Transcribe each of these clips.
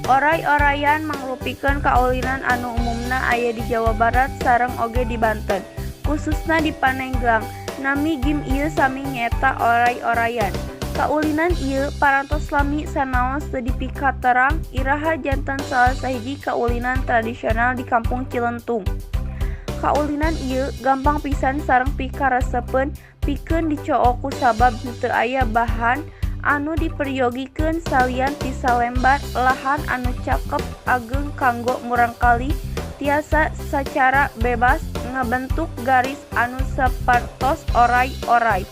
Oray-orayan mangrupikeun kaulinan anu umumna aya di Jawa Barat sareng oge di Banten, khususna di Panenggang. Nami gim ieu sami nyaeta oray-orayan. Kaulinan ieu parantos lami sanaos teu dipikaterang iraha janten salah sahiji kaulinan tradisional di Kampung Cilentung. Kaulinan ieu gampang pisan sareng pikaresepeun pikeun dicoo ku sabab teu aya bahan anu diperyogikeun salian ti salembar lahan anu cakep ageung kanggo murangkalih tiasa sacara bebas ngabentuk garis anu sapertos oray-oray.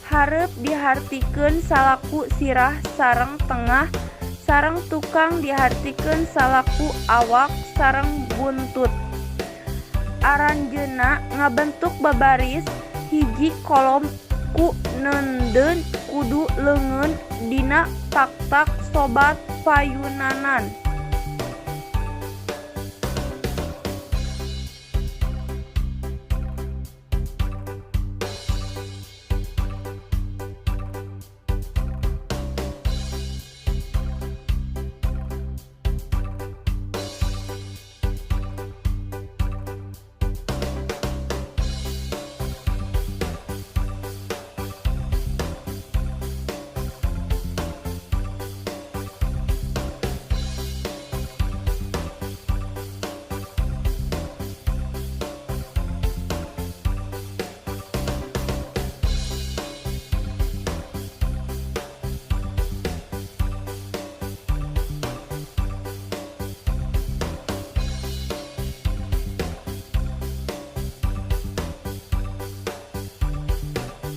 Hareup dihartikeun salaku sirah sareng tengah sareng tukang dihartikeun salaku awak sareng buntut. Aranjeunna ngabentuk babaris hiji kolom ku neundeun kudu leungeun dina tak-tak sobat payunanan.